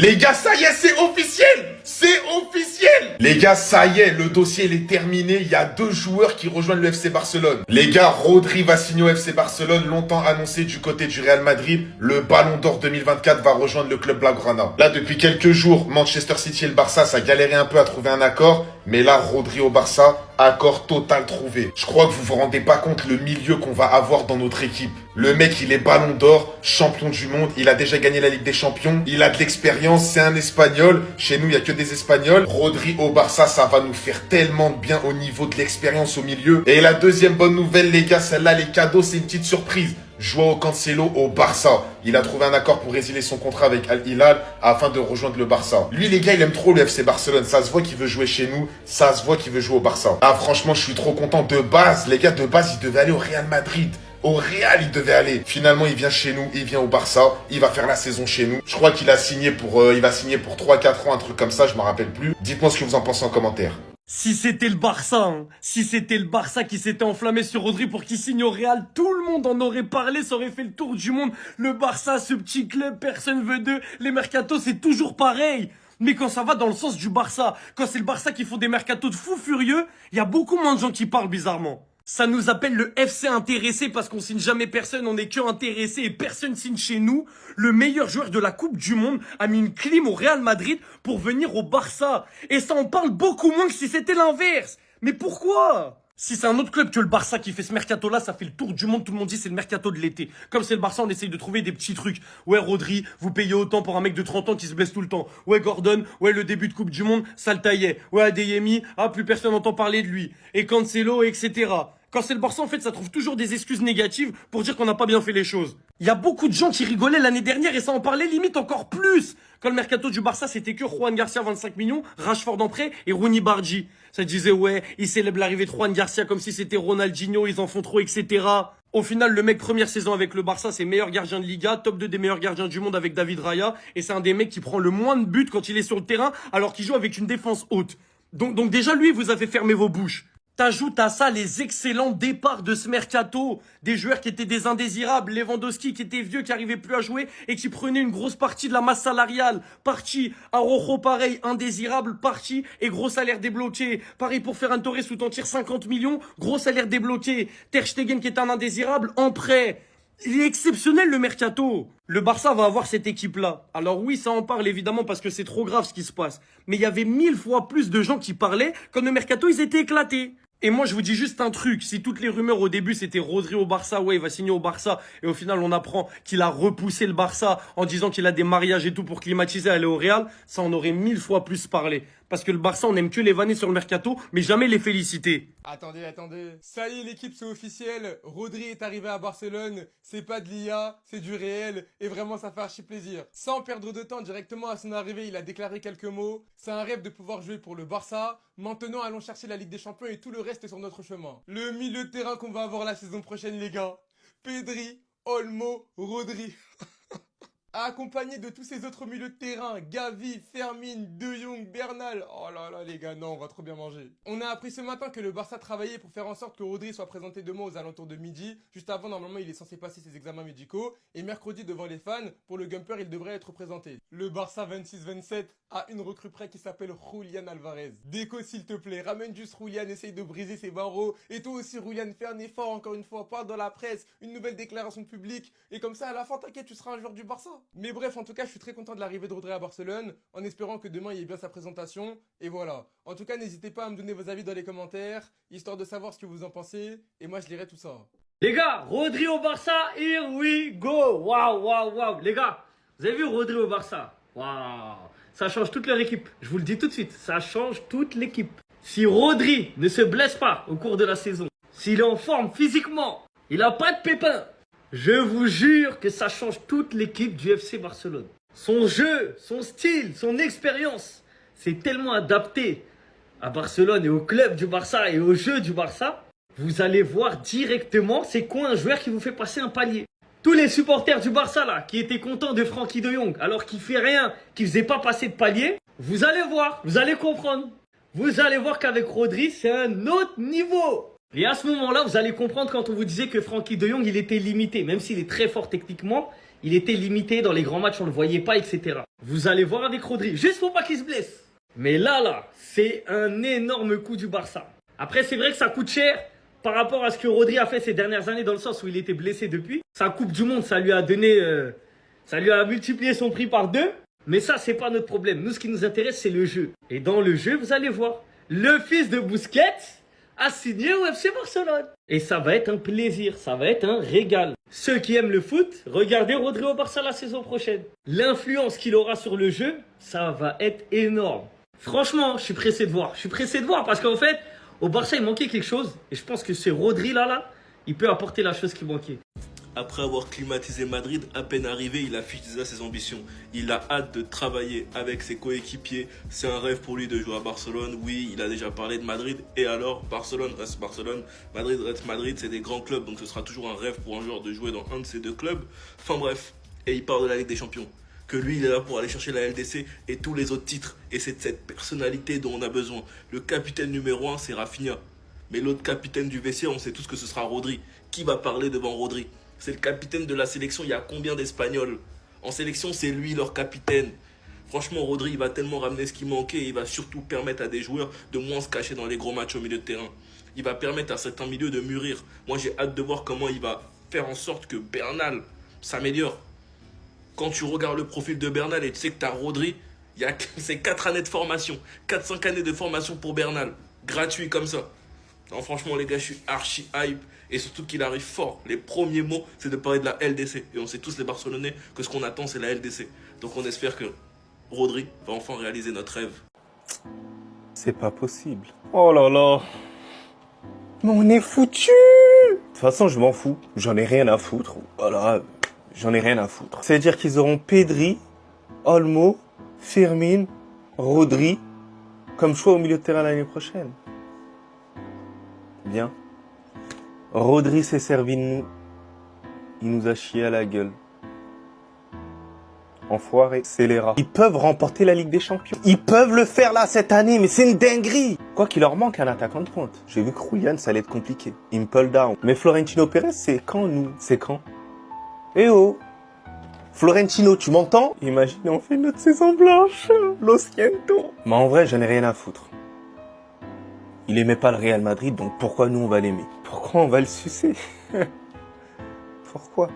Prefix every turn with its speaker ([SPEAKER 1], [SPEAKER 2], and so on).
[SPEAKER 1] Les gars, ça y est, c'est officiel! C'est officiel! Les gars, ça y est, le dossier il est terminé. Il y a 2 joueurs qui rejoignent le FC Barcelone. Les gars, Rodri va signer au FC Barcelone, longtemps annoncé du côté du Real Madrid. Le Ballon d'Or 2024 va rejoindre le club Blaugrana. Là, depuis quelques jours, Manchester City et le Barça, ça galérait un peu à trouver un accord. Mais là, Rodri au Barça, accord total trouvé. Je crois que vous vous rendez pas compte le milieu qu'on va avoir dans notre équipe. Le mec, il est Ballon d'Or, champion du monde, il a déjà gagné la Ligue des Champions, il a de l'expérience, c'est un Espagnol. Chez nous, il y a que des Espagnols. Rodri au Barça, ça va nous faire tellement de bien au niveau de l'expérience au milieu. Et la deuxième bonne nouvelle, les gars, celle-là, les cadeaux, c'est une petite surprise. Joao Cancelo au Barça. Il a trouvé un accord pour résilier son contrat avec Al Hilal afin de rejoindre le Barça. Lui, les gars, il aime trop le FC Barcelone. Ça se voit qu'il veut jouer chez nous. Ça se voit qu'il veut jouer au Barça. Ah, franchement, je suis trop content. De base, les gars, de base, il devait aller au Real Madrid. Au Real, il devait aller. Finalement, il vient chez nous, il vient au Barça, il va faire la saison chez nous. Je crois qu'il a signé pour, il va signer pour 3-4 ans, un truc comme ça, je m'en rappelle plus. Dites-moi ce que vous en pensez en commentaire.
[SPEAKER 2] Si c'était le Barça, si c'était le Barça qui s'était enflammé sur Rodri pour qu'il signe au Real, tout le monde en aurait parlé, ça aurait fait le tour du monde. Le Barça, ce petit club, personne veut d'eux. Les mercatos, c'est toujours pareil. Mais quand ça va dans le sens du Barça, quand c'est le Barça qui font des mercatos de fous furieux, il y a beaucoup moins de gens qui parlent bizarrement. Ça nous appelle le FC intéressé parce qu'on signe jamais personne, on est que intéressé et personne signe chez nous. Le meilleur joueur de la Coupe du Monde a mis une clim au Real Madrid pour venir au Barça. Et ça en parle beaucoup moins que si c'était l'inverse. Mais pourquoi ? Si c'est un autre club que le Barça qui fait ce mercato-là, ça fait le tour du monde, tout le monde dit c'est le mercato de l'été. Comme c'est le Barça, on essaye de trouver des petits trucs. Ouais, Rodri, vous payez autant pour un mec de 30 ans qui se blesse tout le temps. Ouais, Gordon, ouais, le début de Coupe du Monde, ça le taillait. Ouais, Adeyemi, plus personne n'entend parler de lui. Et Cancelo, etc. Quand c'est le Barça, en fait, ça trouve toujours des excuses négatives pour dire qu'on n'a pas bien fait les choses. Il y a beaucoup de gens qui rigolaient l'année dernière et ça en parlait limite encore plus. Quand le mercato du Barça, c'était que Juan Garcia 25 millions, Rashford en prêt et Rooney Bargi. Ça disait, ouais, ils célèbrent l'arrivée de Juan Garcia comme si c'était Ronaldinho, ils en font trop, etc. Au final, le mec, première saison avec le Barça, c'est meilleur gardien de Liga, top 2 des meilleurs gardiens du monde avec David Raya. Et c'est un des mecs qui prend le moins de buts quand il est sur le terrain alors qu'il joue avec une défense haute. Donc déjà, lui, vous avez fermé vos bouches. T'ajoutes à ça les excellents départs de ce mercato. Des joueurs qui étaient des indésirables. Lewandowski qui était vieux, qui arrivait plus à jouer et qui prenait une grosse partie de la masse salariale. Parti. Araujo pareil, indésirable, parti et gros salaire débloqué. Pareil pour Ferran Torres où t'en tires 50 millions, gros salaire débloqué. Ter Stegen qui est un indésirable, en prêt. Il est exceptionnel le mercato. Le Barça va avoir cette équipe-là. Alors oui, ça en parle évidemment parce que c'est trop grave ce qui se passe. Mais il y avait 1000 fois plus de gens qui parlaient quand le mercato, ils étaient éclatés. Et moi, je vous dis juste un truc. Si toutes les rumeurs au début, c'était Rodri au Barça, ouais, il va signer au Barça. Et au final, on apprend qu'il a repoussé le Barça en disant qu'il a des mariages et tout pour climatiser, aller au Real. Ça en aurait 1000 fois plus parlé. Parce que le Barça, on aime que les vanner sur le mercato, mais jamais les féliciter.
[SPEAKER 3] Attendez. Ça y est, l'équipe, c'est officiel. Rodri est arrivé à Barcelone. C'est pas de l'IA, c'est du réel. Et vraiment, ça fait archi plaisir. Sans perdre de temps, directement à son arrivée, il a déclaré quelques mots. C'est un rêve de pouvoir jouer pour le Barça. Maintenant, allons chercher la Ligue des Champions et tout le reste est sur notre chemin. Le milieu de terrain qu'on va avoir la saison prochaine, les gars. Pedri, Olmo, Rodri. Accompagné de tous ces autres milieux de terrain, Gavi, Fermin, De Jong, Bernal. Oh là là les gars, non, on va trop bien manger. On a appris ce matin que le Barça travaillait pour faire en sorte que Rodri soit présenté demain aux alentours de midi. Juste avant, normalement, il est censé passer ses examens médicaux. Et mercredi, devant les fans, pour le Gumper, il devrait être présenté. Le Barça 26-27 a une recrue près qui s'appelle Julian Alvarez. Déco s'il te plaît, ramène juste Julian, essaye de briser ses barreaux. Et toi aussi Julian, fais un effort encore une fois, parle dans la presse, une nouvelle déclaration publique. Et comme ça, à la fin, t'inquiète, tu seras un joueur du Barça. Mais bref, en tout cas, je suis très content de l'arrivée de Rodri à Barcelone, en espérant que demain il y ait bien sa présentation, et voilà. En tout cas, n'hésitez pas à me donner vos avis dans les commentaires, histoire de savoir ce que vous en pensez, et moi je lirai tout ça.
[SPEAKER 2] Les gars, Rodri au Barça, here we go. Waouh. Les gars, vous avez vu Rodri au Barça? Waouh. Ça change toute leur équipe. Je vous le dis tout de suite, ça change toute l'équipe. Si Rodri ne se blesse pas au cours de la saison, s'il est en forme physiquement, il n'a pas de pépins, je vous jure que ça change toute l'équipe du FC Barcelone. Son jeu, son style, son expérience, c'est tellement adapté à Barcelone et au club du Barça et au jeu du Barça. Vous allez voir directement c'est quoi un joueur qui vous fait passer un palier. Tous les supporters du Barça là, qui étaient contents de Frenkie de Jong, alors qu'il fait rien, qu'il faisait pas passer de palier, vous allez voir, vous allez comprendre. Vous allez voir qu'avec Rodri, c'est un autre niveau. Et à ce moment-là, vous allez comprendre quand on vous disait que Frenkie de Jong, il était limité. Même s'il est très fort techniquement, Il était limité dans les grands matchs, on le voyait pas, etc. Vous allez voir avec Rodri, juste pour pas qu'il se blesse. Mais là, c'est un énorme coup du Barça. Après, c'est vrai que ça coûte cher par rapport à ce que Rodri a fait ces dernières années, dans le sens où il était blessé depuis. Sa Coupe du Monde, ça lui a donné, ça lui a multiplié son prix par 2. Mais ça, c'est pas notre problème. Nous, ce qui nous intéresse, c'est le jeu. Et dans le jeu, vous allez voir, le fils de Busquets a signé au FC Barcelone. Et ça va être un plaisir, ça va être un régal. Ceux qui aiment le foot, regardez Rodri au Barça la saison prochaine. L'influence qu'il aura sur le jeu, ça va être énorme. Franchement, je suis pressé de voir. Je suis pressé de voir parce qu'en fait, au Barça, il manquait quelque chose. Et je pense que c'est Rodri là, il peut apporter la chose qui manquait.
[SPEAKER 4] Après avoir climatisé Madrid, à peine arrivé, il affiche déjà ses ambitions. Il a hâte de travailler avec ses coéquipiers. C'est un rêve pour lui de jouer à Barcelone. Oui, il a déjà parlé de Madrid. Et alors, Barcelone reste Barcelone, Madrid reste Madrid. C'est des grands clubs, donc ce sera toujours un rêve pour un joueur de jouer dans un de ces deux clubs. Enfin bref, et il parle de la Ligue des Champions. Que lui, il est là pour aller chercher la LDC et tous les autres titres. Et c'est de cette personnalité dont on a besoin. Le capitaine numéro 1, c'est Rafinha. Mais l'autre capitaine du vestiaire, on sait tous que ce sera Rodri. Qui va parler devant Rodri? C'est le capitaine de la sélection. Il y a combien d'Espagnols? En sélection, c'est lui leur capitaine. Franchement, Rodri, il va tellement ramener ce qui manquait. Et il va surtout permettre à des joueurs de moins se cacher dans les gros matchs au milieu de terrain. Il va permettre à certains milieux de mûrir. Moi, j'ai hâte de voir comment il va faire en sorte que Bernal s'améliore. Quand tu regardes le profil de Bernal et tu sais que tu as Rodri, c'est 4 années de formation. 4-5 années de formation pour Bernal. Gratuit comme ça. Non, franchement, les gars, je suis archi hype. Et surtout qu'il arrive fort. Les premiers mots, c'est de parler de la LDC. Et on sait tous, les Barcelonais, que ce qu'on attend, c'est la LDC. Donc on espère que Rodri va enfin réaliser notre rêve.
[SPEAKER 5] C'est pas possible. Oh là là. Mais on est foutu. De toute façon, je m'en fous. J'en ai rien à foutre. Voilà. J'en ai rien à foutre. C'est-à-dire qu'ils auront Pedri, Olmo, Firmin, Rodri comme choix au milieu de terrain l'année prochaine. Bien. Rodri s'est servi de nous. Il nous a chié à la gueule. Enfoiré, c'est les rats. Ils peuvent remporter la Ligue des Champions. Ils peuvent le faire là cette année, mais c'est une dinguerie. Quoi qu'il leur manque un attaquant de pointe. J'ai vu que Julian, ça allait être compliqué. Il me pull down. Mais Florentino Pérez, c'est quand nous? C'est quand? Eh oh! Florentino, tu m'entends? Imaginez, on fait notre saison blanche. Lo siento. Mais en vrai, j'en ai rien à foutre. Il aimait pas le Real Madrid, donc pourquoi nous on va l'aimer? Pourquoi on va le sucer? Pourquoi?